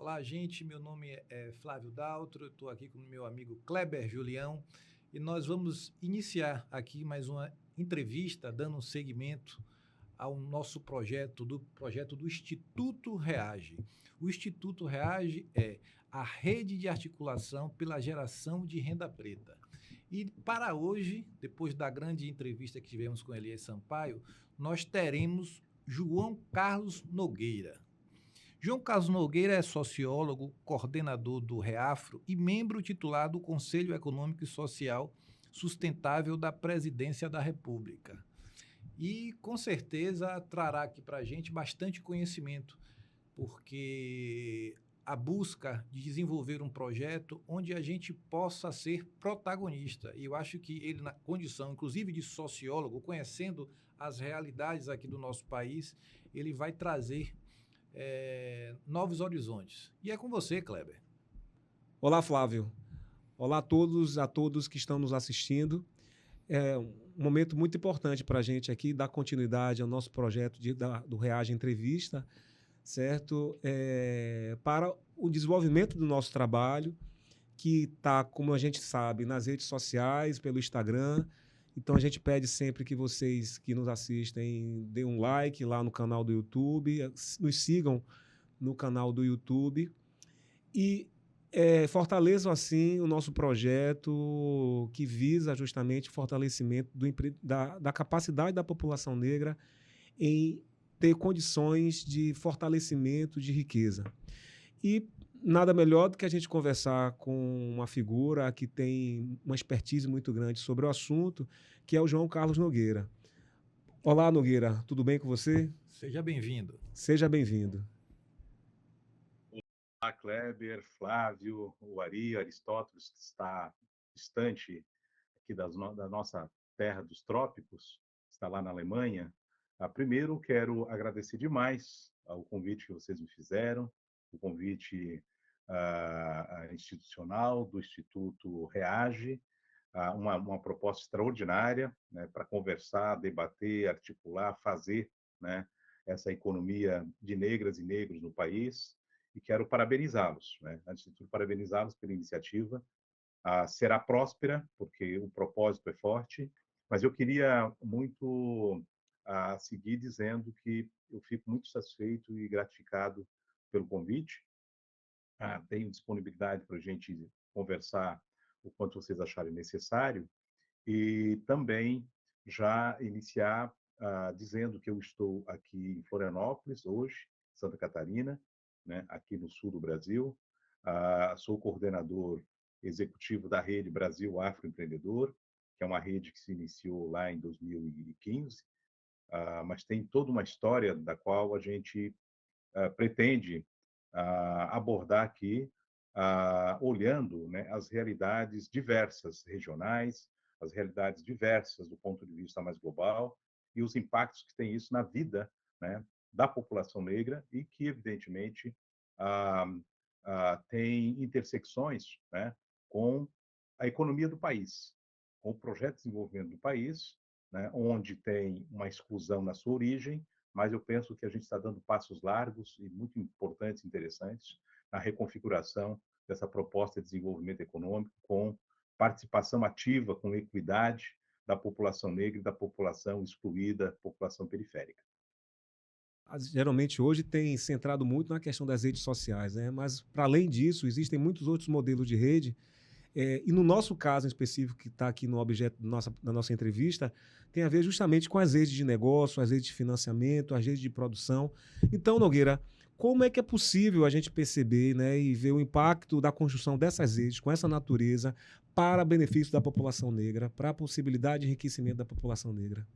Olá, gente. Meu nome é Flávio Daltro. Eu estou aqui com o meu amigo Kleber Julião e nós vamos iniciar aqui mais uma entrevista dando um seguimento ao nosso projeto do Instituto Reage. O Instituto Reage é a rede de articulação pela geração de renda preta. E para hoje, depois da grande entrevista que tivemos com Elias Sampaio, nós teremos João Carlos Nogueira. João Carlos Nogueira é sociólogo, coordenador do REAFRO e membro titular do Conselho Econômico e Social Sustentável da Presidência da República. E, com certeza, trará aqui para a gente bastante conhecimento, porque a busca de desenvolver um projeto onde a gente possa ser protagonista. E eu acho que ele, na condição, inclusive, de sociólogo, conhecendo as realidades aqui do nosso país, ele vai trazer novos horizontes. E é com você, Kleber. Olá, Flávio. Olá a todos que estão nos assistindo. É um momento muito importante para a gente aqui dar continuidade ao nosso projeto do Reage Entrevista, certo? Para o desenvolvimento do nosso trabalho, que está, como a gente sabe, nas redes sociais, pelo Instagram. Então, a gente pede sempre que vocês que nos assistem deem um like lá no canal do YouTube, nos sigam no canal do YouTube e fortaleçam, assim, o nosso projeto que visa justamente o fortalecimento da capacidade da população negra em ter condições de fortalecimento de riqueza. E nada melhor do que a gente conversar com uma figura que tem uma expertise muito grande sobre o assunto, que é o João Carlos Nogueira. Olá, Nogueira, tudo bem com você? Seja bem-vindo. Seja bem-vindo. Olá, Kleber, Flávio, o Aristóteles, que está distante aqui da nossa terra dos trópicos, está lá na Alemanha. Primeiro, quero agradecer demais o convite que vocês me fizeram, o convite institucional do Instituto Reage, uma proposta extraordinária, né, para conversar, debater, articular, fazer, né, essa economia de negras e negros no país. E quero parabenizá-los, né? Antes de tudo, parabenizá-los pela iniciativa. Será próspera, porque o propósito é forte, mas eu queria muito seguir dizendo que eu fico muito satisfeito e gratificado pelo convite. Tenho disponibilidade para a gente conversar o quanto vocês acharem necessário e também já iniciar dizendo que eu estou aqui em Florianópolis hoje, Santa Catarina, né, aqui no sul do Brasil. Sou coordenador executivo da rede Brasil Afroempreendedor, que é uma rede que se iniciou lá em 2015, mas tem toda uma história da qual a gente pretende abordar aqui, olhando, né, as realidades diversas regionais, as realidades diversas do ponto de vista mais global e os impactos que tem isso na vida, né, da população negra e que, evidentemente, tem intersecções, né, com a economia do país, com o projeto de desenvolvimento do país, né, onde tem uma exclusão na sua origem, mas eu penso que a gente está dando passos largos e muito importantes, interessantes, na reconfiguração dessa proposta de desenvolvimento econômico com participação ativa, com equidade da população negra e da população excluída, população periférica. Geralmente hoje tem centrado muito na questão das redes sociais, né? Mas, para além disso, existem muitos outros modelos de rede. E no nosso caso em específico, que está aqui no objeto da nossa entrevista, tem a ver justamente com as redes de negócio, as redes de financiamento, as redes de produção. Então, Nogueira, como é que é possível a gente perceber, né, e ver o impacto da construção dessas redes com essa natureza para benefício da população negra, para a possibilidade de enriquecimento da população negra?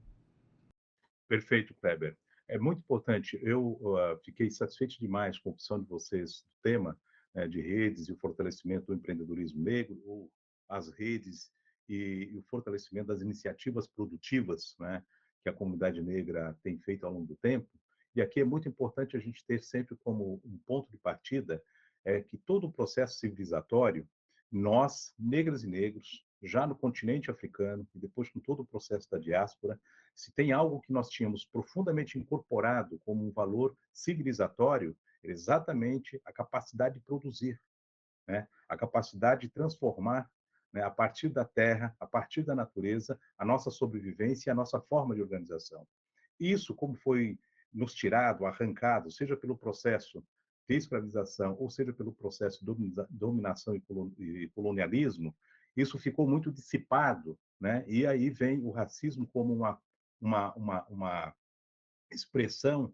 Perfeito, Kleber. É muito importante. Eu fiquei satisfeito demais com a opção de vocês do tema, né, de redes e o fortalecimento do empreendedorismo negro, ou as redes e o fortalecimento das iniciativas produtivas, né, que a comunidade negra tem feito ao longo do tempo. E aqui é muito importante a gente ter sempre como um ponto de partida que todo o processo civilizatório, nós, negras e negros, já no continente africano e depois com todo o processo da diáspora, se tem algo que nós tínhamos profundamente incorporado como um valor civilizatório, era exatamente a capacidade de produzir, né? A capacidade de transformar, né, a partir da terra, a partir da natureza, a nossa sobrevivência e a nossa forma de organização. Isso, como foi nos tirado, arrancado, seja pelo processo de escravização, ou seja pelo processo de dominação e colonialismo, isso ficou muito dissipado, né? E aí vem o racismo como uma expressão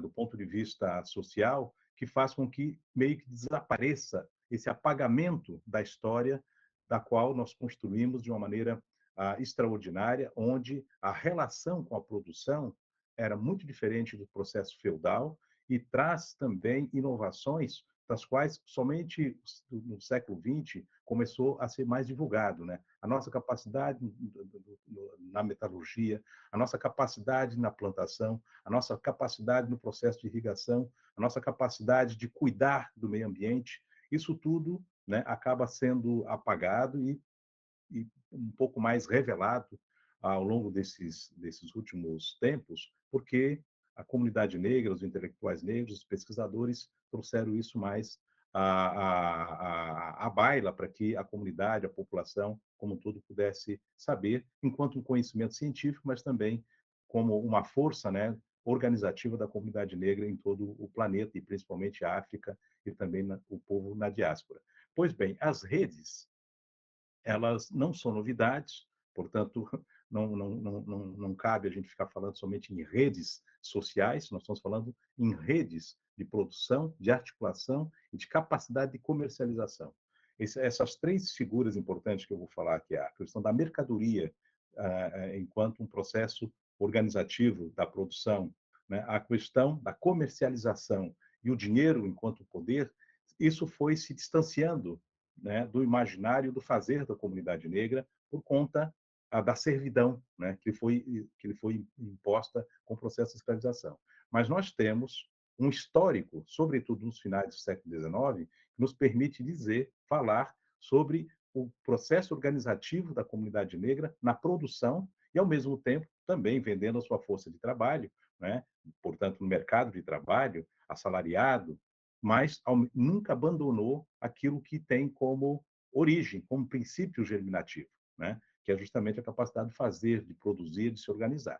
do ponto de vista social que faz com que meio que desapareça esse apagamento da história da qual nós construímos de uma maneira extraordinária, onde a relação com a produção era muito diferente do processo feudal e traz também inovações das quais somente no século XX começou a ser mais divulgado, né? A nossa capacidade na metalurgia, a nossa capacidade na plantação, a nossa capacidade no processo de irrigação, a nossa capacidade de cuidar do meio ambiente, isso tudo, né, acaba sendo apagado e um pouco mais revelado ao longo desses últimos tempos, porque a comunidade negra, os intelectuais negros, os pesquisadores trouxeram isso mais à baila para que a comunidade, a população como um todo pudesse saber, enquanto um conhecimento científico, mas também como uma força, né, organizativa da comunidade negra em todo o planeta, e principalmente a África e também o povo na diáspora. Pois bem, as redes, elas não são novidades, portanto, não cabe a gente ficar falando somente em redes sociais, nós estamos falando em redes de produção, de articulação e de capacidade de comercialização. Essas três figuras importantes que eu vou falar aqui, a questão da mercadoria enquanto um processo organizativo da produção, né? A questão da comercialização e o dinheiro enquanto poder, isso foi se distanciando, né, do imaginário do fazer da comunidade negra por conta da servidão, né, que foi imposta com o processo de escravização. Mas nós temos um histórico, sobretudo nos finais do século XIX, que nos permite falar sobre o processo organizativo da comunidade negra na produção e, ao mesmo tempo, também vendendo a sua força de trabalho, né, portanto, no mercado de trabalho, assalariado, mas nunca abandonou aquilo que tem como origem, como princípio germinativo, né? Que é justamente a capacidade de fazer, de produzir, de se organizar.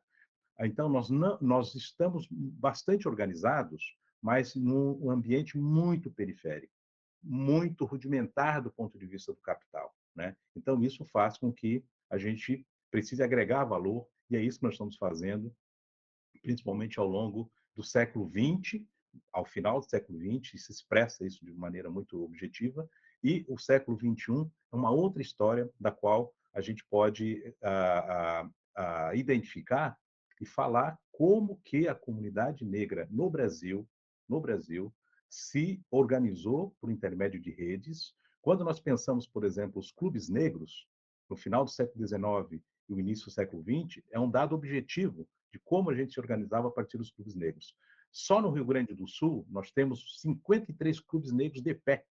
Então, nós estamos bastante organizados, mas num ambiente muito periférico, muito rudimentar do ponto de vista do capital, né? Então, isso faz com que a gente precise agregar valor, e é isso que nós estamos fazendo, principalmente ao longo do século XX, ao final do século XX, e se expressa isso de maneira muito objetiva, e o século XXI é uma outra história da qual a gente pode identificar e falar como que a comunidade negra no Brasil, se organizou por intermédio de redes. Quando nós pensamos, por exemplo, os clubes negros, no final do século XIX e o início do século XX, é um dado objetivo de como a gente se organizava a partir dos clubes negros. Só no Rio Grande do Sul, nós temos 53 clubes negros de pé,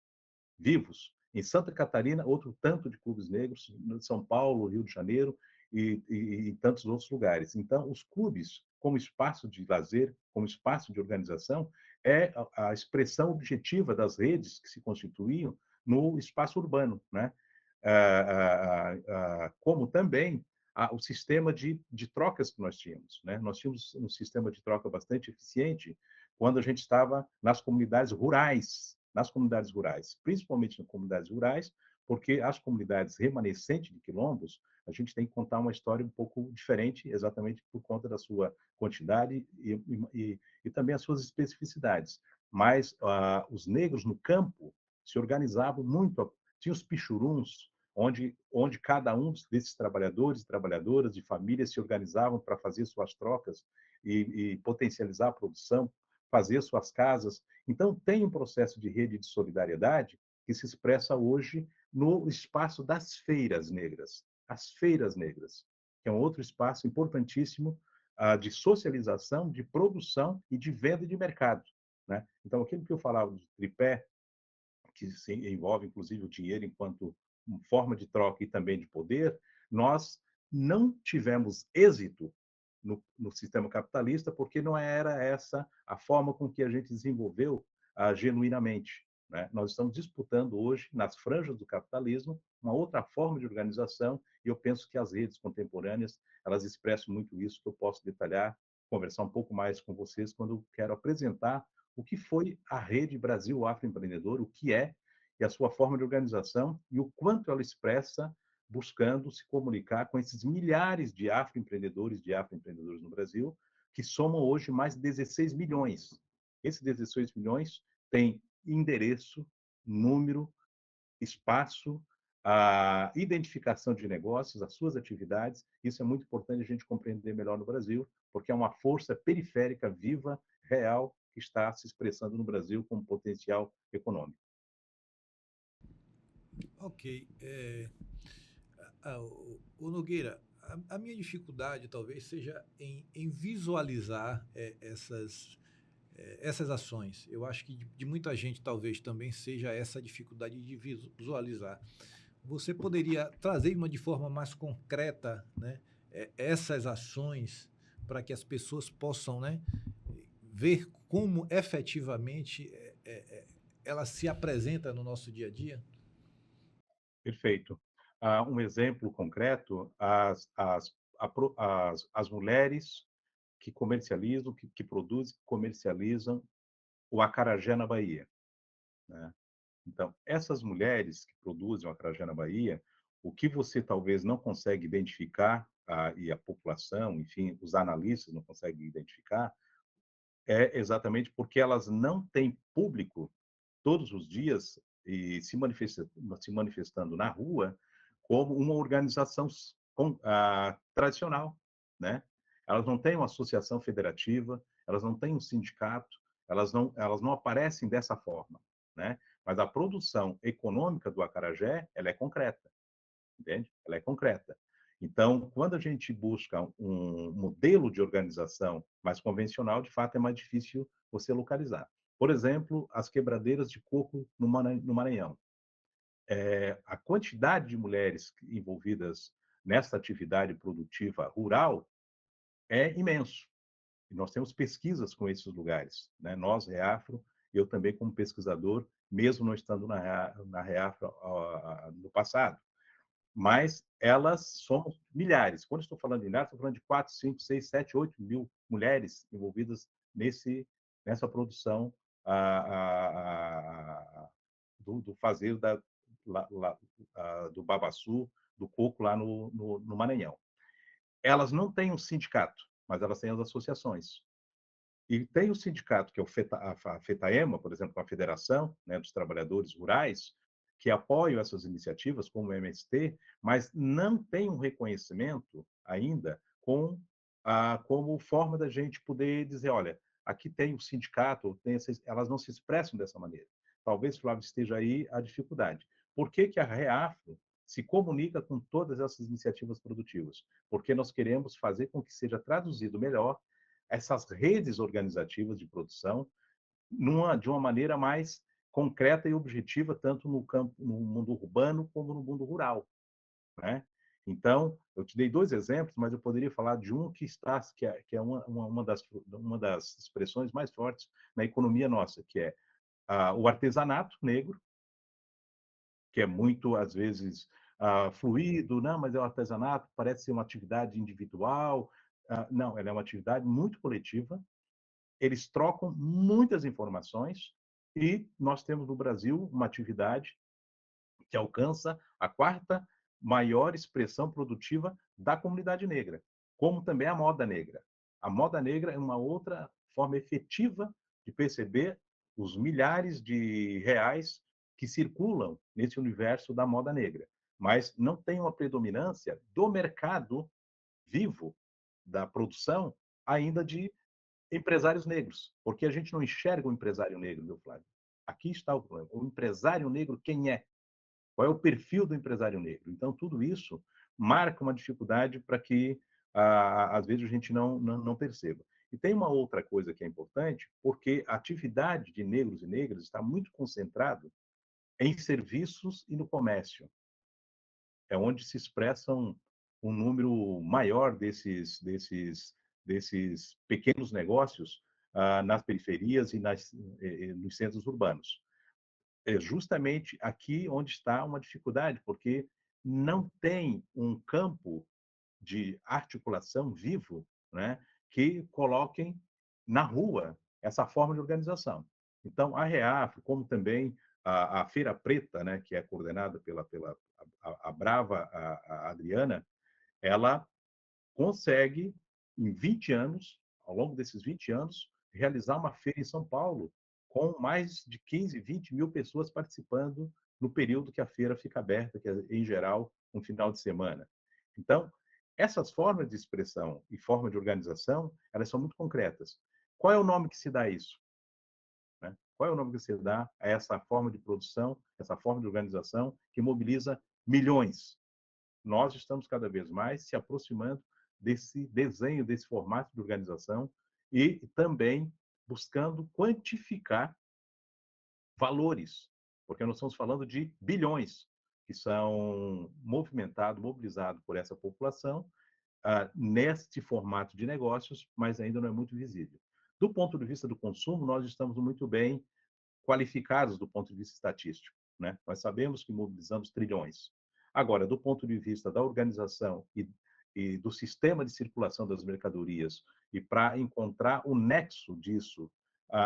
vivos. Em Santa Catarina, outro tanto de clubes negros, em São Paulo, Rio de Janeiro e tantos outros lugares. Então, os clubes, como espaço de lazer, como espaço de organização, é a expressão objetiva das redes que se constituíam no espaço urbano, né? Como também o sistema de trocas que nós tínhamos, né? Nós tínhamos um sistema de troca bastante eficiente quando a gente estava nas comunidades rurais, principalmente nas comunidades rurais, porque as comunidades remanescentes de quilombos, a gente tem que contar uma história um pouco diferente, exatamente por conta da sua quantidade e também as suas especificidades. Mas os negros no campo se organizavam muito, tinha os pichuruns, onde cada um desses trabalhadores e trabalhadoras de famílias se organizavam para fazer suas trocas e potencializar a produção, fazer suas casas. Então, tem um processo de rede de solidariedade que se expressa hoje no espaço das feiras negras. As feiras negras, que é um outro espaço importantíssimo de socialização, de produção e de venda e de mercado, né? Então, aquilo que eu falava do tripé, que envolve, inclusive, o dinheiro enquanto forma de troca e também de poder, nós não tivemos êxito no sistema capitalista, porque não era essa a forma com que a gente desenvolveu genuinamente. Né? Nós estamos disputando hoje, nas franjas do capitalismo, uma outra forma de organização, e eu penso que as redes contemporâneas, elas expressam muito isso, que eu posso detalhar, conversar um pouco mais com vocês quando eu quero apresentar o que foi a Rede Brasil Afroempreendedor, o que é, e a sua forma de organização, e o quanto ela expressa buscando se comunicar com esses milhares de afroempreendedores, no Brasil, que somam hoje mais de 16 milhões. Esses 16 milhões têm endereço, número, espaço, a identificação de negócios, as suas atividades. Isso é muito importante a gente compreender melhor no Brasil, porque é uma força periférica viva, real, que está se expressando no Brasil como potencial econômico. Ok. O Nogueira, a minha dificuldade talvez seja em visualizar essas ações. Eu acho que de muita gente talvez também seja essa dificuldade de visualizar. Você poderia trazer de forma mais concreta, né, essas ações para que as pessoas possam, né, ver como efetivamente ela se apresenta no nosso dia a dia? Perfeito. Um exemplo concreto, as mulheres que comercializam, que produzem, que comercializam o acarajé na Bahia. Né? Então, essas mulheres que produzem o acarajé na Bahia, o que você talvez não consegue identificar, e a população, enfim, os analistas não conseguem identificar, é exatamente porque elas não têm público todos os dias e se manifestando na rua como uma organização tradicional, né? Elas não têm uma associação federativa, elas não têm um sindicato, elas não aparecem dessa forma, né? Mas a produção econômica do acarajé, ela é concreta, entende? Ela é concreta. Então, quando a gente busca um modelo de organização mais convencional, de fato é mais difícil você localizar. Por exemplo, as quebradeiras de coco no Maranhão. A quantidade de mulheres envolvidas nessa atividade produtiva rural é imenso. E nós temos pesquisas com esses lugares. Né? Nós, Reafro, eu também como pesquisador, mesmo não estando na Reafro no passado, mas elas somos milhares. Quando estou falando de milhares, estou falando de 4, 5, 6, 7, 8 mil mulheres envolvidas nessa produção do fazer do babaçu, do coco lá no Maranhão. Elas não têm um sindicato, mas elas têm as associações. E tem o sindicato, que é a FETAEMA, por exemplo, a Federação, né, dos Trabalhadores Rurais, que apoiam essas iniciativas, como o MST, mas não tem um reconhecimento ainda como forma da gente poder dizer, olha, aqui tem o sindicato, elas não se expressam dessa maneira. Talvez, Flávio, esteja aí a dificuldade. Por que a Reafro se comunica com todas essas iniciativas produtivas? Porque nós queremos fazer com que seja traduzido melhor essas redes organizativas de produção de uma maneira mais concreta e objetiva, tanto no mundo urbano como no mundo rural. Né? Então, eu te dei 2 exemplos, mas eu poderia falar de um que é uma das expressões mais fortes na economia nossa, que é o artesanato negro, que é muito, às vezes, fluido, não, mas é um artesanato, parece ser uma atividade individual. Não, ela é uma atividade muito coletiva, eles trocam muitas informações e nós temos no Brasil uma atividade que alcança a 4ª maior expressão produtiva da comunidade negra, como também a moda negra. A moda negra é uma outra forma efetiva de perceber os milhares de reais que circulam nesse universo da moda negra, mas não tem uma predominância do mercado vivo da produção ainda de empresários negros, porque a gente não enxerga o empresário negro, meu Flávio. Aqui está o problema. O empresário negro, quem é? Qual é o perfil do empresário negro? Então, tudo isso marca uma dificuldade para que, às vezes, a gente não perceba. E tem uma outra coisa que é importante, porque a atividade de negros e negras está muito concentrada em serviços e no comércio. É onde se expressam um número maior desses desses pequenos negócios nas periferias e nos centros urbanos. É justamente aqui onde está uma dificuldade, porque não tem um campo de articulação vivo, né, que coloquem na rua essa forma de organização. Então, a REAF, como também a Feira Preta, né, que é coordenada pela a brava a Adriana, ela consegue, em 20 anos, ao longo desses 20 anos, realizar uma feira em São Paulo com mais de 15, 20 mil pessoas participando no período que a feira fica aberta, que é, em geral, um final de semana. Então, essas formas de expressão e forma de organização, elas são muito concretas. Qual é o nome que se dá a isso? Né? Qual é o nome que se dá a essa forma de produção, essa forma de organização que mobiliza milhões? Nós estamos cada vez mais se aproximando desse desenho, desse formato de organização e também buscando quantificar valores, porque nós estamos falando de bilhões que são mobilizados por essa população neste formato de negócios, mas ainda não é muito visível. Do ponto de vista do consumo, nós estamos muito bem qualificados do ponto de vista estatístico, né? Nós sabemos que mobilizamos trilhões. Agora, do ponto de vista da organização e do sistema de circulação das mercadorias, e para encontrar o nexo disso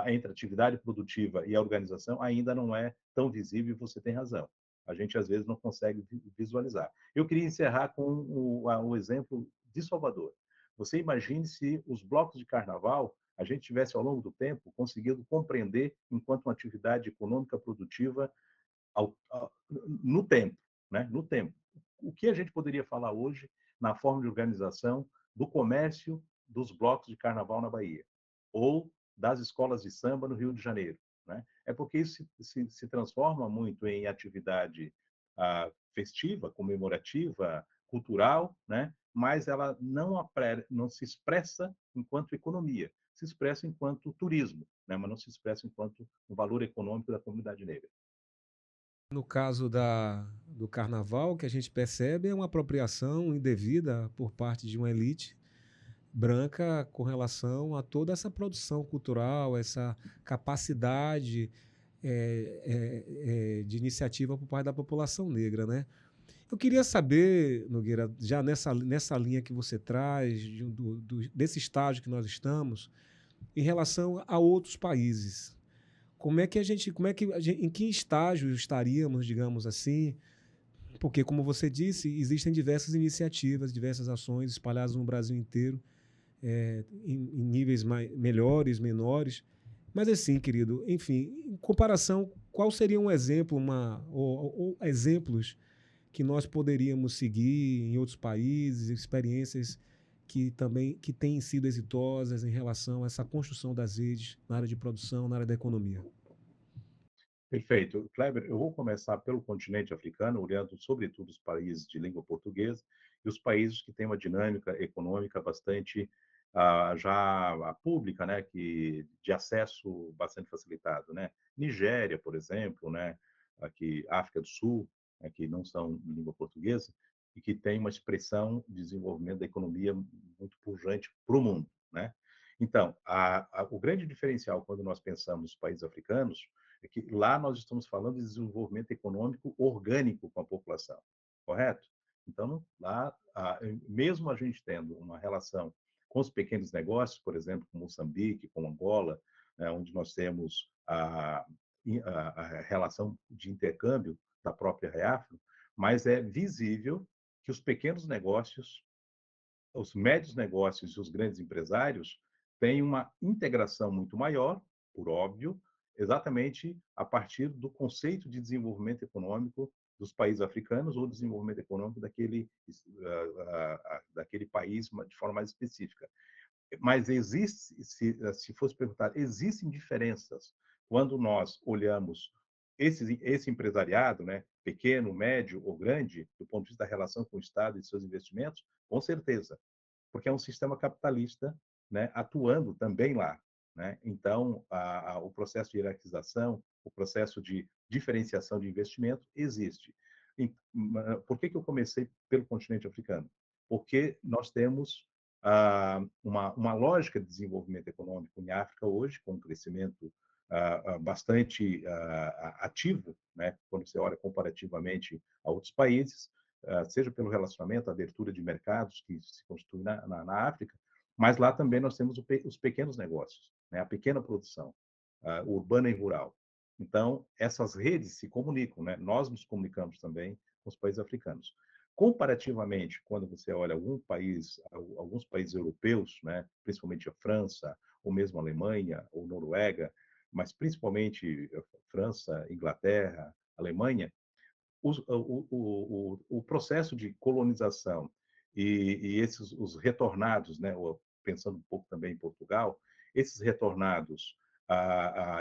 entre a atividade produtiva e a organização, ainda não é tão visível, e você tem razão. A gente, às vezes, não consegue visualizar. Eu queria encerrar com o exemplo de Salvador. Você imagine se os blocos de carnaval a gente tivesse, ao longo do tempo, conseguido compreender enquanto uma atividade econômica produtiva no tempo, né? No tempo. O que a gente poderia falar hoje na forma de organização do comércio dos blocos de carnaval na Bahia? Ou das escolas de samba no Rio de Janeiro, né? É porque isso se transforma muito em atividade festiva, comemorativa, cultural, né? Mas ela não se expressa enquanto economia, se expressa enquanto turismo, né? Mas não se expressa enquanto um valor econômico da comunidade negra. No caso do carnaval, o que a gente percebe é uma apropriação indevida por parte de uma elite branca com relação a toda essa produção cultural, essa capacidade de iniciativa por parte da população negra, né? Eu queria saber, Nogueira, já nessa linha que você traz, desse estágio que nós estamos, em relação a outros países. Em que estágio estaríamos, digamos assim? Porque, como você disse, existem diversas iniciativas, diversas ações espalhadas no Brasil inteiro, em níveis melhores, menores. Mas assim, querido, enfim, em comparação, qual seria um exemplo, ou exemplos que nós poderíamos seguir em outros países, experiências que têm sido exitosas em relação a essa construção das redes na área de produção, na área da economia? Perfeito. Kleber, eu vou começar pelo continente africano, olhando sobretudo os países de língua portuguesa e os países que têm uma dinâmica econômica bastante já pública, né, de acesso bastante facilitado, né? Nigéria, por exemplo, né, aqui África do Sul, né, que não são de língua portuguesa e que tem uma expressão de desenvolvimento da economia muito pujante para o mundo, né? Então, o grande diferencial quando nós pensamos nos países africanos é que lá nós estamos falando de desenvolvimento econômico orgânico com a população, correto? Então, lá, mesmo a gente tendo uma relação com os pequenos negócios, por exemplo, com Moçambique, com Angola, né, onde nós temos a relação de intercâmbio da própria Reafro, mas é visível que os pequenos negócios, os médios negócios e os grandes empresários têm uma integração muito maior, por óbvio, exatamente a partir do conceito de desenvolvimento econômico dos países africanos ou desenvolvimento econômico daquele país de forma mais específica. Mas existe, se fosse perguntar, existem diferenças quando nós olhamos esse empresariado, né, pequeno, médio ou grande, do ponto de vista da relação com o Estado e seus investimentos? Com certeza, porque é um sistema capitalista, né, atuando também lá, né? Então, o processo de hierarquização, o processo de diferenciação de investimento existe. E, por que eu comecei pelo continente africano? Porque nós temos uma lógica de desenvolvimento econômico em África hoje, com um crescimento bastante ativo, né, quando você olha comparativamente a outros países, seja pelo relacionamento, a abertura de mercados que se constitui na África, mas lá também nós temos os pequenos negócios, né, a pequena produção, urbana e rural. Então, essas redes se comunicam, né? Nós nos comunicamos também com os países africanos. Comparativamente, quando você olha alguns países europeus, né, principalmente a França, ou mesmo a Alemanha, ou Noruega, mas principalmente França, Inglaterra, Alemanha, o processo de colonização e os retornados, né, pensando um pouco também em Portugal, esses retornados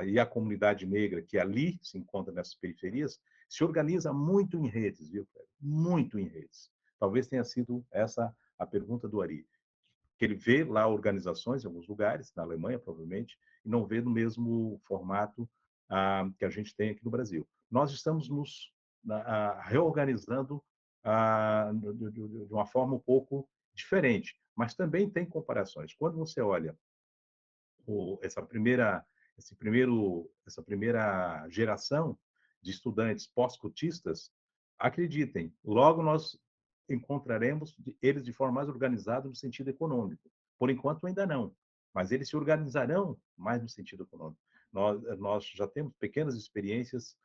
e a comunidade negra que ali se encontra nessas periferias, se organiza muito em redes, viu, Fred? Muito em redes. Talvez tenha sido essa a pergunta do Ari, que ele vê lá organizações em alguns lugares, na Alemanha, provavelmente, e não vê no mesmo formato que a gente tem aqui no Brasil. Nós estamos nos reorganizando de uma forma um pouco diferente, mas também tem comparações. Quando você olha essa primeira geração de estudantes pós-cotistas, acreditem, logo nós encontraremos eles de forma mais organizada no sentido econômico. Por enquanto ainda não, mas eles se organizarão mais no sentido econômico. Nós já temos pequenas experiências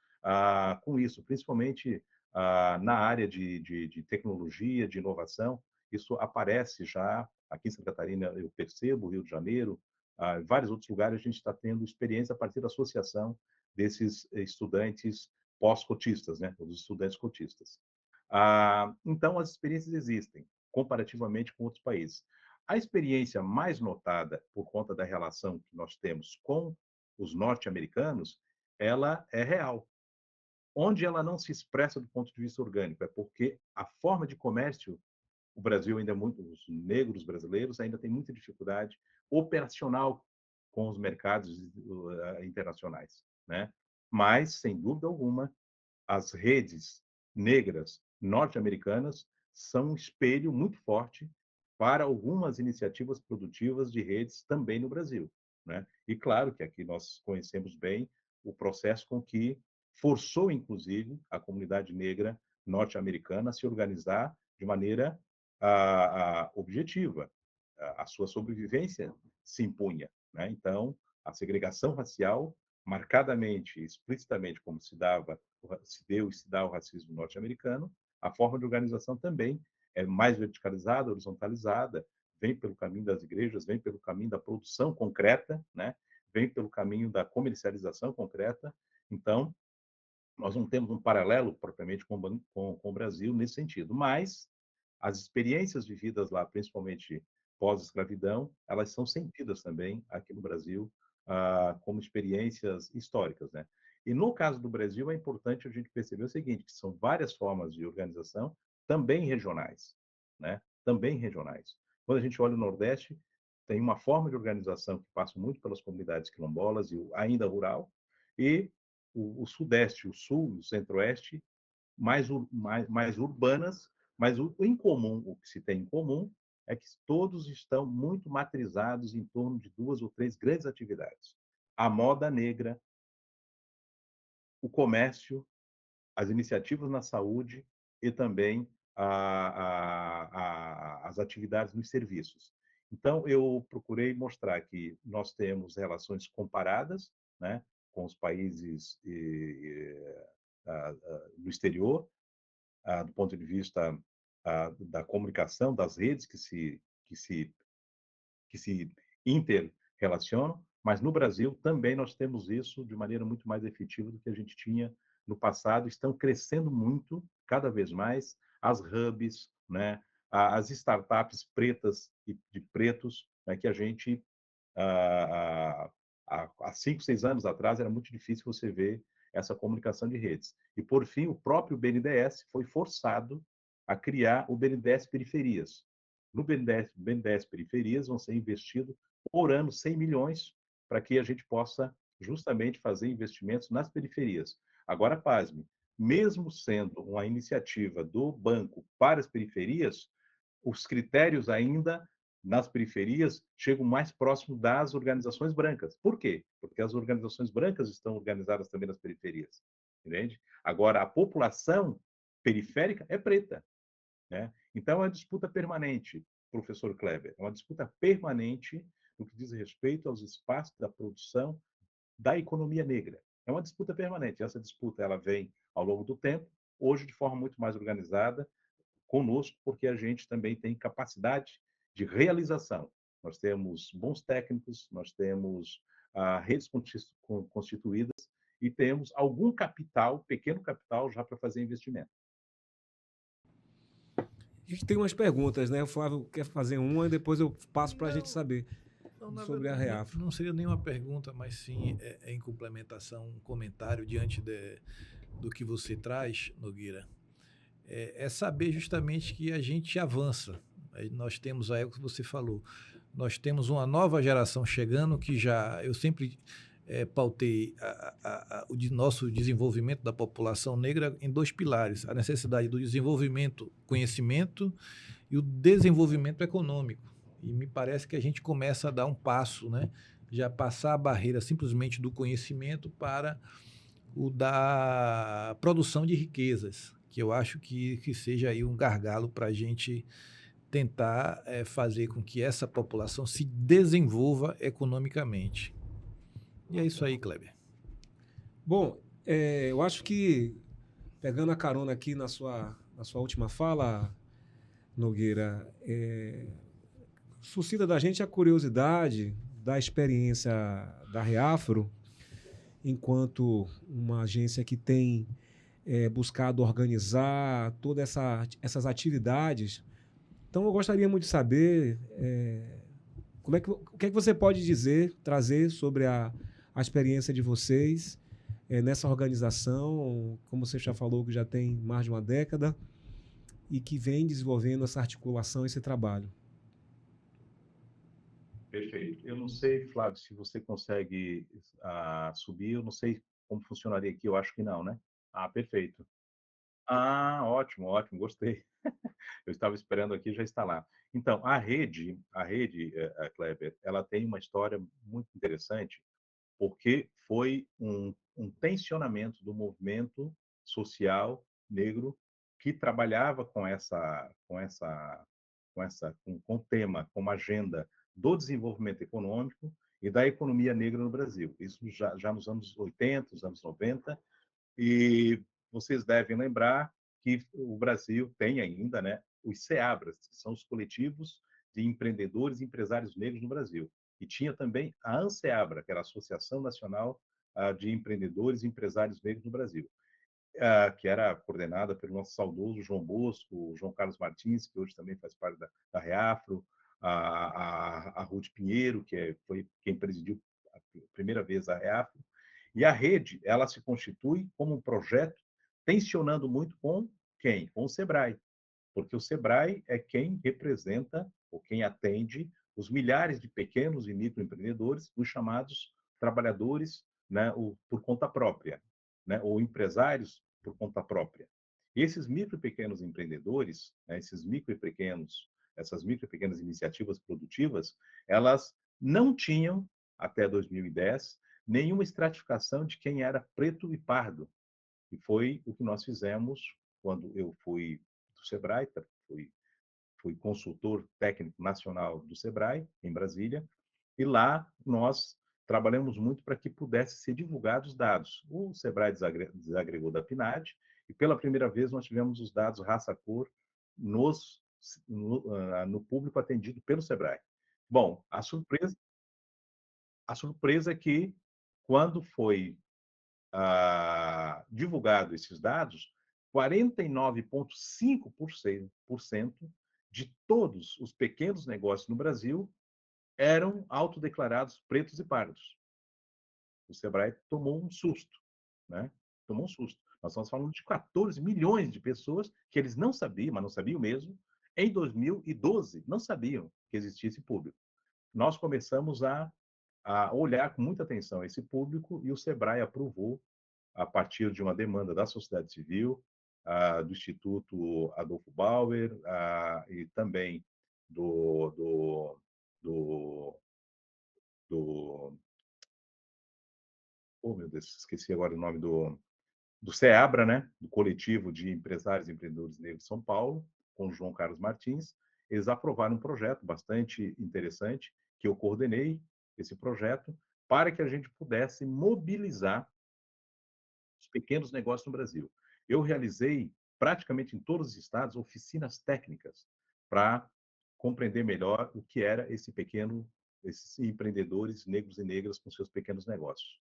com isso, principalmente na área de tecnologia, de inovação. Isso aparece já aqui em Santa Catarina, eu percebo, Rio de Janeiro, em vários outros lugares a gente está tendo experiência a partir da associação desses estudantes pós-cotistas, né, os estudantes cotistas. Então, as experiências existem, comparativamente com outros países. A experiência mais notada por conta da relação que nós temos com os norte-americanos, ela é real. Onde ela não se expressa do ponto de vista orgânico, é porque a forma de comércio, o Brasil ainda é muito, os negros brasileiros ainda têm muita dificuldade operacional com os mercados internacionais, né? Mas, sem dúvida alguma, as redes negras norte-americanas são um espelho muito forte para algumas iniciativas produtivas de redes também no Brasil, né? E claro que aqui nós conhecemos bem o processo com que forçou, inclusive, a comunidade negra norte-americana a se organizar de maneira objetiva. A sua sobrevivência se impunha, né? Então, a segregação racial, marcadamente, explicitamente, como se deu e se dá o racismo norte-americano, a forma de organização também é mais verticalizada, horizontalizada, vem pelo caminho das igrejas, vem pelo caminho da produção concreta, né? Vem pelo caminho da comercialização concreta. Então, nós não temos um paralelo propriamente com o Brasil nesse sentido, mas as experiências vividas lá, principalmente pós-escravidão, elas são sentidas também aqui no Brasil como experiências históricas, né? E no caso do Brasil é importante a gente perceber o seguinte, que são várias formas de organização, também regionais, né? Também regionais. Quando a gente olha o Nordeste, tem uma forma de organização que passa muito pelas comunidades quilombolas e ainda rural, e o Sudeste, o Sul, o Centro-Oeste, mais urbanas, mas em comum, o que se tem em comum é que todos estão muito matrizados em torno de duas ou três grandes atividades: a moda negra, o comércio, as iniciativas na saúde e também as atividades nos serviços. Então, eu procurei mostrar que nós temos relações comparadas, né, com os países no exterior, do ponto de vista da comunicação, das redes que se interrelacionam, mas no Brasil também nós temos isso de maneira muito mais efetiva do que a gente tinha no passado. Estão crescendo muito, cada vez mais, as hubs, né, as startups pretas e de pretos, né, que a gente, há 5, 6 anos atrás, era muito difícil você ver essa comunicação de redes. E, por fim, o próprio BNDES foi forçado a criar o BNDES Periferias. No BNDES Periferias vão ser investidos por ano 100 milhões para que a gente possa justamente fazer investimentos nas periferias. Agora, pasme, mesmo sendo uma iniciativa do banco para as periferias, os critérios ainda nas periferias chegam mais próximo das organizações brancas. Por quê? Porque as organizações brancas estão organizadas também nas periferias, entende? Agora, a população periférica é preta, né? Então, é uma disputa permanente, professor Kleber, é uma disputa permanente no que diz respeito aos espaços da produção da economia negra. É uma disputa permanente. Essa disputa ela vem ao longo do tempo, hoje de forma muito mais organizada, conosco, porque a gente também tem capacidade de realização. Nós temos bons técnicos, nós temos redes constituídas e temos algum capital, pequeno capital, já para fazer investimento. A gente tem umas perguntas, né? O Flávio quer fazer uma e depois eu passo para a gente saber Não, na sobre a verdade, Reafro. não seria nenhuma pergunta, mas sim em complementação, um comentário diante do que você traz, Nogueira. É saber justamente que a gente avança. Nós temos aí o que você falou. Nós temos uma nova geração chegando que já. Eu sempre pautei o nosso desenvolvimento da população negra em dois pilares: a necessidade do desenvolvimento, conhecimento e o desenvolvimento econômico. E me parece que a gente começa a dar um passo, né? Já passar a barreira simplesmente do conhecimento para o da produção de riquezas, que eu acho que seja aí um gargalo para a gente tentar fazer com que essa população se desenvolva economicamente. E é isso aí, Kleber. Bom, eu acho que, pegando a carona aqui na sua última fala, Nogueira, suscita da gente a curiosidade da experiência da Reafro, enquanto uma agência que tem buscado organizar todas essas atividades. Então, eu gostaria muito de saber o que é que você pode dizer, trazer sobre a experiência de vocês nessa organização, como você já falou, que já tem mais de uma década, e que vem desenvolvendo essa articulação, esse trabalho. Perfeito. Eu não sei, Flávio, se você consegue subir, eu não sei como funcionaria aqui, eu acho que não, né? Perfeito. Ótimo, ótimo, gostei. Eu estava esperando aqui, já está lá. Então, a rede, Kleber, ela tem uma história muito interessante, porque foi um tensionamento do movimento social negro que trabalhava com o tema, com uma agenda do desenvolvimento econômico e da economia negra no Brasil. Isso já nos anos 80, nos anos 90, e vocês devem lembrar que o Brasil tem ainda, né, os CEABRAS, que são os coletivos de empreendedores e empresários negros no Brasil. E tinha também a ANSEABRA, que era a Associação Nacional de Empreendedores e Empresários Negros no Brasil, que era coordenada pelo nosso saudoso João Bosco, o João Carlos Martins, que hoje também faz parte da Reafro, a Ruth Pinheiro, que foi quem presidiu a primeira vez a Reafro. E a rede, ela se constitui como um projeto tensionando muito com quem? Com o SEBRAE, porque o SEBRAE é quem representa ou quem atende os milhares de pequenos e microempreendedores, os chamados trabalhadores, né, por conta própria, né, ou empresários por conta própria. E esses micro e pequenos empreendedores, né, essas micro e pequenas iniciativas produtivas, elas não tinham, até 2010, nenhuma estratificação de quem era preto e pardo. E foi o que nós fizemos quando eu fui do SEBRAE, fui consultor técnico nacional do SEBRAE, em Brasília, e lá nós trabalhamos muito para que pudesse ser divulgados os dados. O SEBRAE desagregou da PNAD, e pela primeira vez nós tivemos os dados raça-cor no público atendido pelo SEBRAE. Bom, a surpresa é que, quando foi divulgado esses dados, 49,5% de todos os pequenos negócios no Brasil eram autodeclarados pretos e pardos. O Sebrae tomou um susto, né? Tomou um susto. Nós estamos falando de 14 milhões de pessoas que eles não sabiam, mas não sabiam mesmo, em 2012, não sabiam que existia esse público. Nós começamos a olhar com muita atenção esse público e o Sebrae aprovou, a partir de uma demanda da sociedade civil, do Instituto Adolfo Bauer, e também do, do, do, do oh, meu Deus, esqueci agora o nome do CEABRA, né? Do Coletivo de Empresários e Empreendedores Negros de São Paulo, com o João Carlos Martins. Eles aprovaram um projeto bastante interessante, que eu coordenei esse projeto, para que a gente pudesse mobilizar os pequenos negócios no Brasil. Eu realizei, praticamente em todos os estados, oficinas técnicas para compreender melhor o que era esses empreendedores negros e negras com seus pequenos negócios.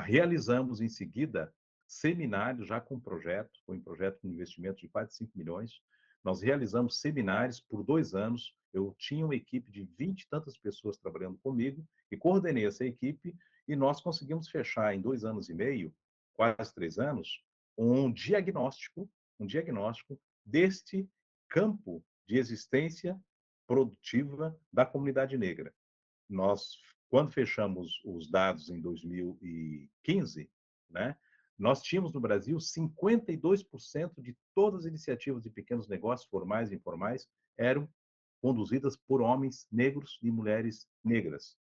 Realizamos, em seguida, seminários, já com projeto, foi um projeto com investimento de quase 5 milhões. Nós realizamos seminários por 2 anos. Eu tinha uma equipe de 20 e tantas pessoas trabalhando comigo e coordenei essa equipe, e nós conseguimos fechar em 2 anos e meio, quase 3 anos, um diagnóstico deste campo de existência produtiva da comunidade negra. Nós, quando fechamos os dados em 2015, né, nós tínhamos no Brasil 52% de todas as iniciativas de pequenos negócios, formais e informais, eram conduzidas por homens negros e mulheres negras,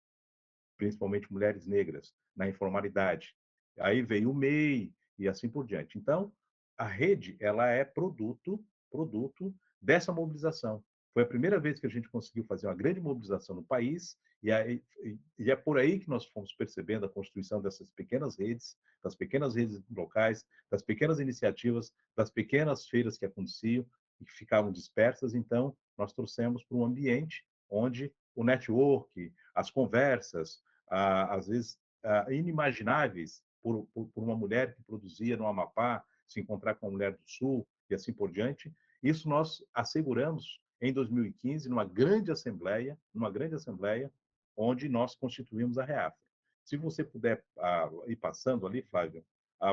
principalmente mulheres negras, na informalidade. Aí veio o MEI e assim por diante. Então, a rede, ela é produto dessa mobilização. Foi a primeira vez que a gente conseguiu fazer uma grande mobilização no país, e é por aí que nós fomos percebendo a constituição dessas pequenas redes, das pequenas redes locais, das pequenas iniciativas, das pequenas feiras que aconteciam e que ficavam dispersas. Então, nós trouxemos para um ambiente onde o network, as conversas, às vezes inimagináveis, por uma mulher que produzia no Amapá, se encontrar com uma mulher do Sul e assim por diante. Isso nós asseguramos em 2015, numa grande assembleia, onde nós constituímos a REAFRA. Se você puder ir passando ali, Flávio,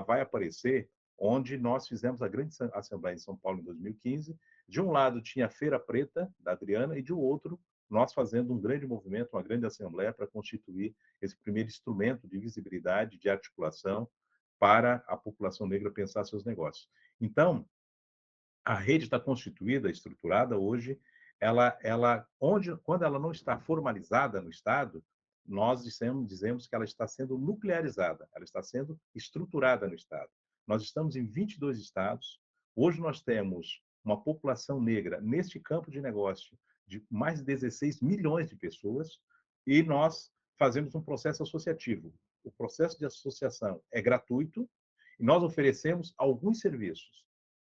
vai aparecer onde nós fizemos a grande assembleia em São Paulo em 2015. De um lado tinha a Feira Preta, da Adriana, e de outro, nós fazendo um grande movimento, uma grande assembleia para constituir esse primeiro instrumento de visibilidade, de articulação para a população negra pensar seus negócios. Então, a rede está constituída, estruturada hoje, quando ela não está formalizada no Estado, nós dizemos que ela está sendo nuclearizada, ela está sendo estruturada no Estado. Nós estamos em 22 estados. Hoje nós temos uma população negra neste campo de negócio de mais de 16 milhões de pessoas, e nós fazemos um processo associativo. O processo de associação é gratuito e nós oferecemos alguns serviços.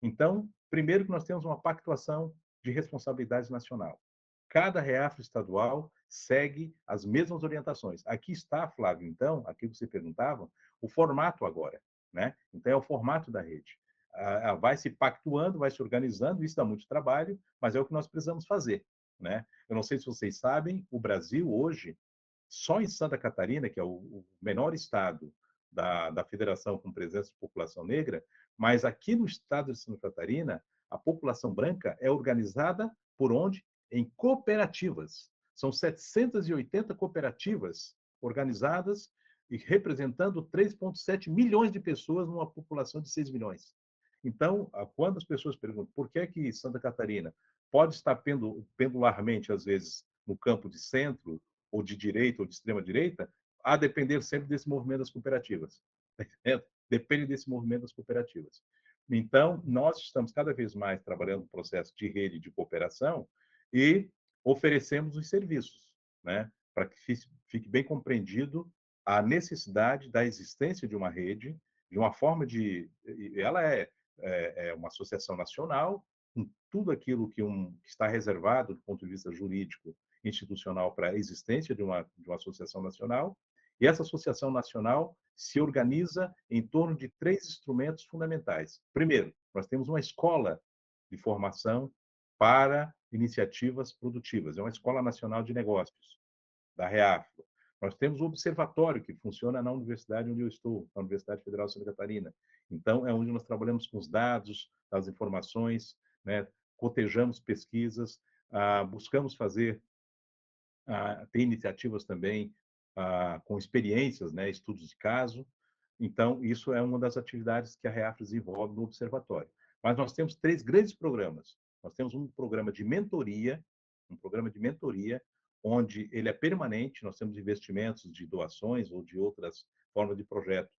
Então, primeiro que nós temos uma pactuação de responsabilidade nacional. Cada REAFRA estadual segue as mesmas orientações. Aqui está, Flávio, então, aqui você perguntava, o formato agora, né? Então, é o formato da rede. Vai se pactuando, vai se organizando, isso dá muito trabalho, mas é o que nós precisamos fazer, né? Eu não sei se vocês sabem, o Brasil hoje, só em Santa Catarina, que é o menor estado da federação com presença de população negra, mas aqui no estado de Santa Catarina, a população branca é organizada por onde? Em cooperativas. São 780 cooperativas organizadas e representando 3,7 milhões de pessoas numa população de 6 milhões. Então, quando as pessoas perguntam por que Santa Catarina pode estar pendularmente, às vezes, no campo de centro, ou de direita, ou de extrema-direita, a depender sempre desse movimento das cooperativas. Depende desse movimento das cooperativas. Então, nós estamos cada vez mais trabalhando no processo de rede de cooperação e oferecemos os serviços, né, para que fique bem compreendido a necessidade da existência de uma rede, de uma forma de... Ela é uma associação nacional, com tudo aquilo que está reservado do ponto de vista jurídico, institucional, para a existência de uma associação nacional, e essa associação nacional se organiza em torno de 3 instrumentos fundamentais. Primeiro, nós temos uma escola de formação para iniciativas produtivas, é uma Escola Nacional de Negócios, da REAFRO. Nós temos o observatório, que funciona na universidade onde eu estou, na Universidade Federal de Santa Catarina. Então, é onde nós trabalhamos com os dados, as informações, né? Cotejamos pesquisas, buscamos ter iniciativas também com experiências, né? Estudos de caso. Então, isso é uma das atividades que a REAFRO desenvolve no observatório. Mas nós temos 3 grandes programas. Nós temos um programa de mentoria, um programa de mentoria, onde ele é permanente, nós temos investimentos de doações ou de outras formas de projeto,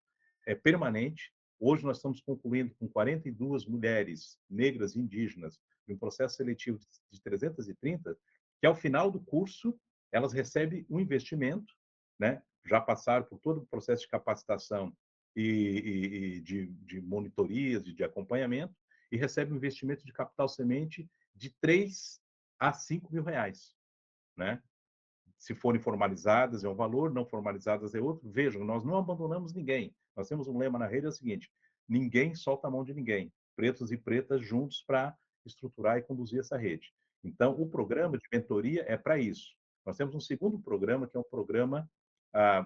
é permanente. Hoje nós estamos concluindo com 42 mulheres negras e indígenas, em um processo seletivo de 330, que ao final do curso elas recebem um investimento, né? Já passaram por todo o processo de capacitação e de monitorias e de acompanhamento, e recebem um investimento de capital semente de 3 a 5 mil reais, né? Se forem formalizadas é um valor, não formalizadas é outro. Vejam, nós não abandonamos ninguém. Nós temos um lema na rede, é o seguinte: ninguém solta a mão de ninguém. Pretos e pretas juntos para estruturar e conduzir essa rede. Então, o programa de mentoria é para isso. Nós temos um segundo programa, que é um programa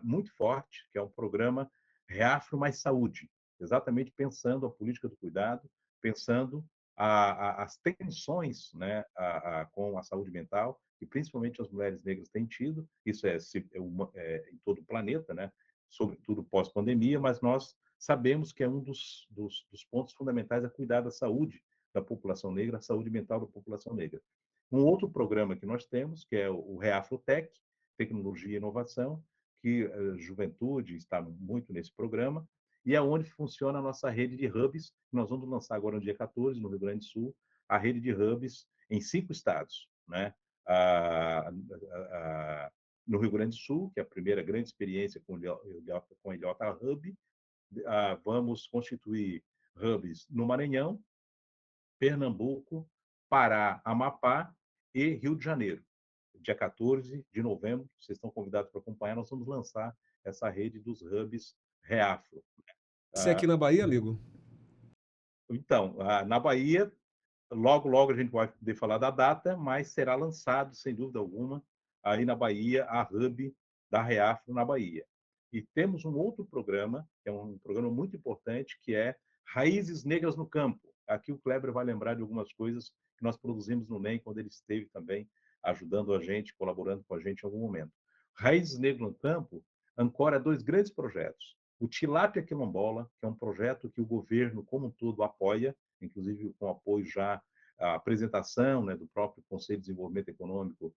muito forte, que é um programa Reafro Mais Saúde, exatamente pensando a política do cuidado, pensando as tensões, né, com a saúde mental, que principalmente as mulheres negras têm tido, isso é em todo o planeta, né, sobretudo pós-pandemia, mas nós sabemos que é um dos pontos fundamentais a cuidar da saúde da população negra, a saúde mental da população negra. Um outro programa que nós temos, que é o Reafrotec, Tecnologia e Inovação, que a juventude está muito nesse programa, e é onde funciona a nossa rede de hubs. Nós vamos lançar agora no dia 14, no Rio Grande do Sul, a rede de hubs em 5 estados, né? No Rio Grande do Sul, que é a primeira grande experiência com o Ilhota Hub, vamos constituir hubs no Maranhão, Pernambuco, Pará, Amapá e Rio de Janeiro. Dia 14 de novembro, vocês estão convidados para acompanhar, nós vamos lançar essa rede dos hubs Reafro. Você é aqui na Bahia, amigo? Então, na Bahia, logo a gente vai poder falar da data, mas será lançado, sem dúvida alguma, aí na Bahia, a hub da Reafro na Bahia. E temos um outro programa, que é um programa muito importante, que é Raízes Negras no Campo. Aqui o Kleber vai lembrar de algumas coisas que nós produzimos no NEM, quando ele esteve também ajudando a gente, colaborando com a gente em algum momento. Raízes Negras no Campo ancora 2 grandes projetos. O Tilápia Quilombola, que é um projeto que o governo como um todo apoia, inclusive com apoio já à apresentação, né, do próprio Conselho de Desenvolvimento Econômico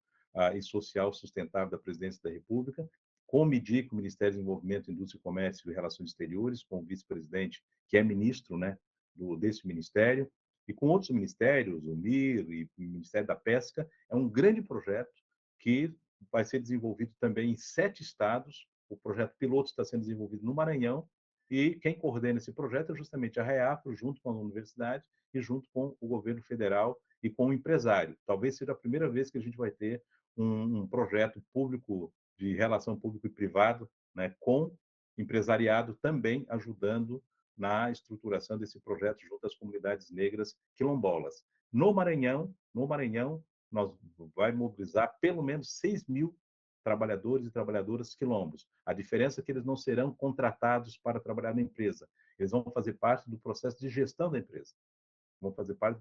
e Social Sustentável da Presidência da República, com medir com o Ministério do Desenvolvimento, Indústria, Comércio e Relações Exteriores, com o vice-presidente, que é ministro, né, desse ministério, e com outros ministérios, o MIR e o Ministério da Pesca. É um grande projeto que vai ser desenvolvido também em 7 estados. O projeto piloto está sendo desenvolvido no Maranhão, e quem coordena esse projeto é justamente a Reafro, junto com a universidade e junto com o governo federal e com o empresário. Talvez seja a primeira vez que a gente vai ter um projeto público de relação público e privado, né, com empresariado também ajudando na estruturação desse projeto junto às comunidades negras quilombolas. No Maranhão, nós vai mobilizar pelo menos 6 mil trabalhadores e trabalhadoras quilombos. A diferença é que eles não serão contratados para trabalhar na empresa. Eles vão fazer parte do processo de gestão da empresa. Vão fazer parte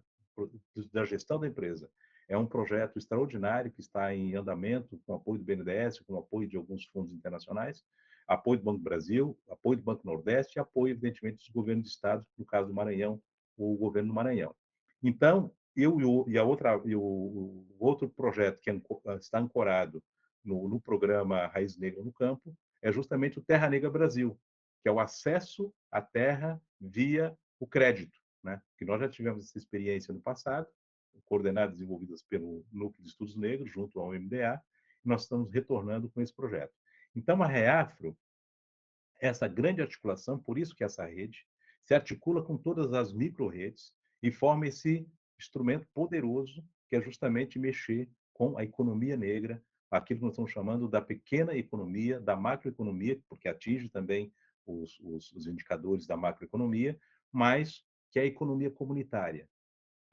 da gestão da empresa. É um projeto extraordinário que está em andamento, com apoio do BNDES, com apoio de alguns fundos internacionais, apoio do Banco do Brasil, apoio do Banco Nordeste e apoio, evidentemente, dos governos de estado, no caso do Maranhão, o governo do Maranhão. Então, o outro projeto que está ancorado no programa Raiz Negra no Campo é justamente o Terra Negra Brasil, que é o acesso à terra via o crédito, né? Que nós já tivemos essa experiência no passado, coordenadas e desenvolvidas pelo Núcleo de Estudos Negros, junto ao MDA, e nós estamos retornando com esse projeto. Então, a Reafro, essa grande articulação, por isso que essa rede se articula com todas as micro-redes e forma esse instrumento poderoso, que é justamente mexer com a economia negra, aquilo que nós estamos chamando da pequena economia, da macroeconomia, porque atinge também os indicadores da macroeconomia, mas que é a economia comunitária,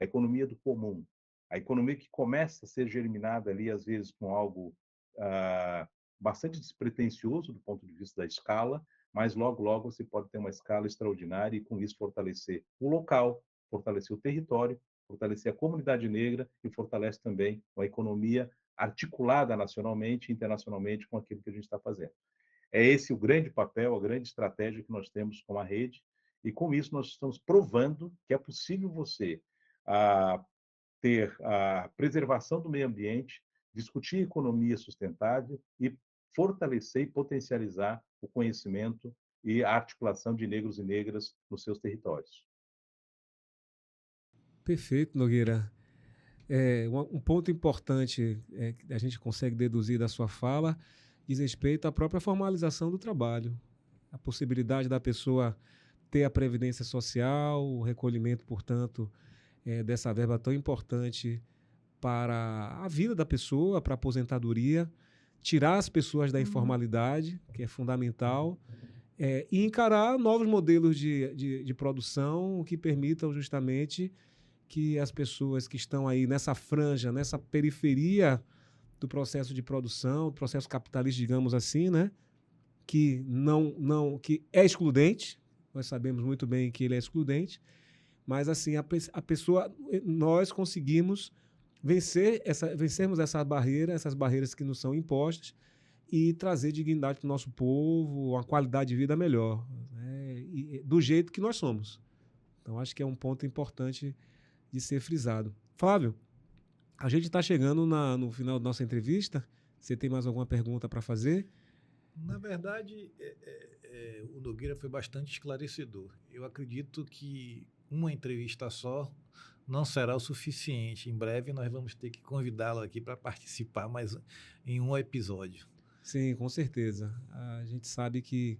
a economia do comum, a economia que começa a ser germinada ali, às vezes, com algo bastante despretensioso do ponto de vista da escala, mas logo você pode ter uma escala extraordinária e, com isso, fortalecer o local, fortalecer o território, fortalecer a comunidade negra e fortalece também uma economia articulada nacionalmente e internacionalmente com aquilo que a gente está fazendo. É esse o grande papel, a grande estratégia que nós temos com a rede, e com isso nós estamos provando que é possível você ter a preservação do meio ambiente discutir economia sustentável e fortalecer e potencializar o conhecimento e a articulação de negros e negras nos seus territórios. Perfeito, Nogueira. Um ponto importante que a gente consegue deduzir da sua fala diz respeito à própria formalização do trabalho, a possibilidade da pessoa ter a previdência social, o recolhimento, portanto, dessa verba tão importante para a vida da pessoa, para a aposentadoria, tirar as pessoas da informalidade, que é fundamental, e encarar novos modelos de produção que permitam justamente que as pessoas que estão aí nessa franja, nessa periferia do processo de produção, do processo capitalista, digamos assim, né, que é excludente, nós sabemos muito bem que ele é excludente, mas assim a pessoa, nós conseguimos vencermos essas barreiras que nos são impostas e trazer dignidade para o nosso povo, uma qualidade de vida melhor, né, do jeito que nós somos. Então acho que é um ponto importante de ser frisado. Flávio, a gente está chegando no final da nossa entrevista. Você tem mais alguma pergunta para fazer? Na verdade, o Nogueira foi bastante esclarecedor. Eu acredito que uma entrevista só não será o suficiente. Em breve nós vamos ter que convidá-lo aqui para participar mais em um episódio. Sim, com certeza. A gente sabe que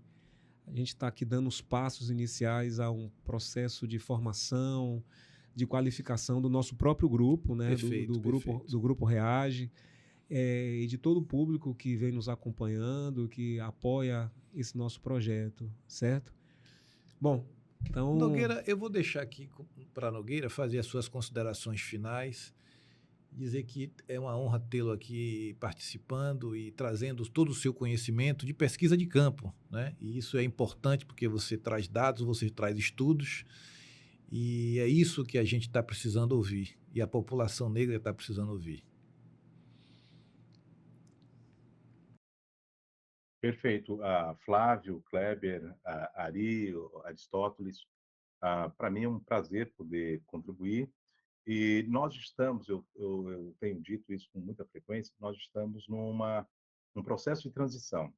a gente está aqui dando os passos iniciais a um processo de formação, de qualificação do nosso próprio grupo, né? Perfeito, perfeito. Do grupo Reage, e de todo o público que vem nos acompanhando, que apoia esse nosso projeto, certo? Bom, então... Nogueira, eu vou deixar aqui para Nogueira fazer as suas considerações finais, dizer que é uma honra tê-lo aqui participando e trazendo todo o seu conhecimento de pesquisa de campo, né? E isso é importante porque você traz dados, você traz estudos, e é isso que a gente está precisando ouvir, e a população negra está precisando ouvir. Perfeito. Flávio, Kleber, Ari, Aristóteles, para mim é um prazer poder contribuir. E nós estamos, eu tenho dito isso com muita frequência, nós estamos num processo de transição.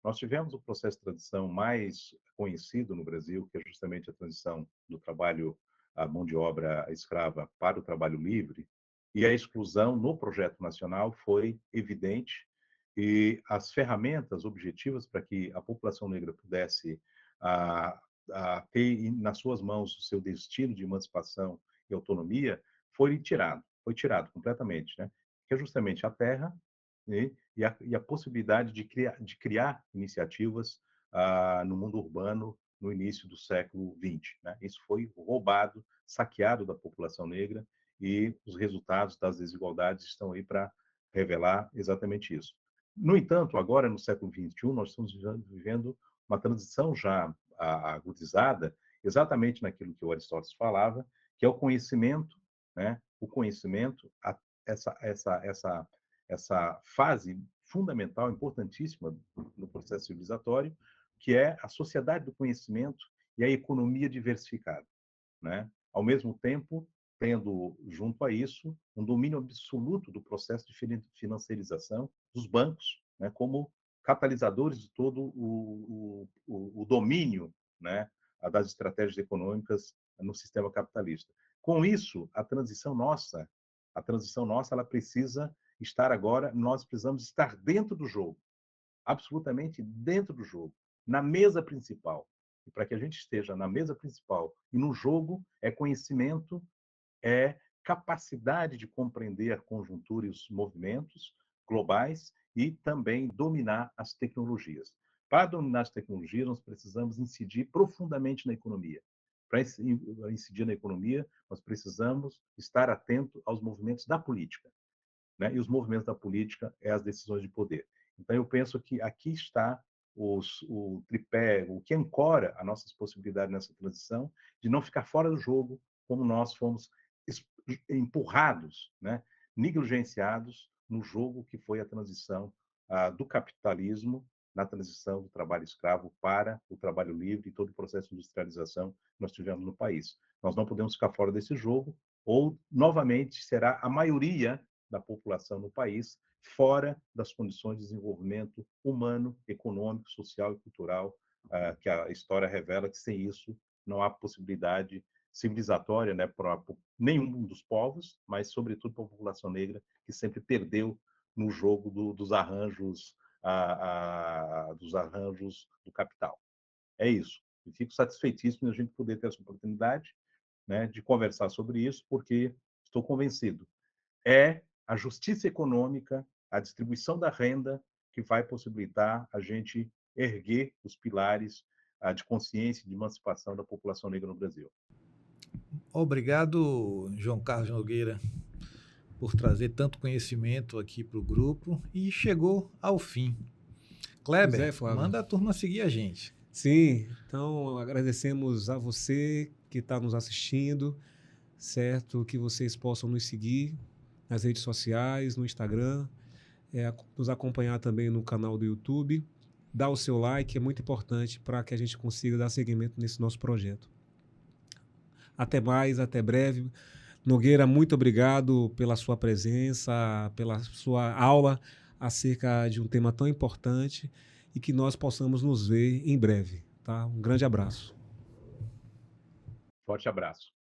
Nós tivemos o processo de transição mais conhecido no Brasil, que é justamente a transição do trabalho, a mão de obra escrava para o trabalho livre, e a exclusão no projeto nacional foi evidente, e as ferramentas objetivas para que a população negra pudesse a, ter nas suas mãos o seu destino de emancipação e autonomia foi tirado completamente, né? Que é justamente a terra, né? E a possibilidade de criar iniciativas no mundo urbano no início do século XX. Né? Isso foi roubado, saqueado da população negra, e os resultados das desigualdades estão aí para revelar exatamente isso. No entanto, agora, no século XXI, nós estamos vivendo uma transição já agudizada, exatamente naquilo que o Aristóteles falava, que é o conhecimento, né? O conhecimento, essa fase fundamental, importantíssima no processo civilizatório, que é a sociedade do conhecimento e a economia diversificada, né? Ao mesmo tempo, tendo junto a isso um domínio absoluto do processo de financiarização dos bancos, né, como catalisadores de todo o domínio, né, das estratégias econômicas no sistema capitalista. Com isso, a transição nossa, ela precisa estar agora, nós precisamos estar dentro do jogo, absolutamente dentro do jogo, na mesa principal. E para que a gente esteja na mesa principal e no jogo, é conhecimento, é capacidade de compreender a conjuntura e os movimentos globais e também dominar as tecnologias. Para dominar as tecnologias, nós precisamos incidir profundamente na economia. Para incidir na economia, nós precisamos estar atento aos movimentos da política, né? E os movimentos da política é as decisões de poder. Então, eu penso que aqui está o tripé, o que ancora as nossas possibilidades nessa transição, de não ficar fora do jogo, como nós fomos empurrados, né? Negligenciados no jogo que foi a transição do capitalismo, na transição do trabalho escravo para o trabalho livre e todo o processo de industrialização que nós tivemos no país. Nós não podemos ficar fora desse jogo, ou, novamente, será a maioria da população no país fora das condições de desenvolvimento humano, econômico, social e cultural, que a história revela que sem isso não há possibilidade civilizatória, né, para nenhum dos povos, mas sobretudo para a população negra, que sempre perdeu no jogo dos arranjos do capital. É isso. Eu fico satisfeitíssimo de a gente poder ter essa oportunidade, né, de conversar sobre isso, porque estou convencido, é a justiça econômica, a distribuição da renda que vai possibilitar a gente erguer os pilares de consciência e de emancipação da população negra no Brasil. Obrigado, João Carlos Nogueira, por trazer tanto conhecimento aqui para o grupo e chegou ao fim. Kleber, manda a turma seguir a gente. Sim, então agradecemos a você que está nos assistindo, certo? Que vocês possam nos seguir nas redes sociais, no Instagram, nos acompanhar também no canal do YouTube, dar o seu like, é muito importante para que a gente consiga dar seguimento nesse nosso projeto. Até mais, até breve. Nogueira, muito obrigado pela sua presença, pela sua aula acerca de um tema tão importante e que nós possamos nos ver em breve, tá? Um grande abraço. Forte abraço.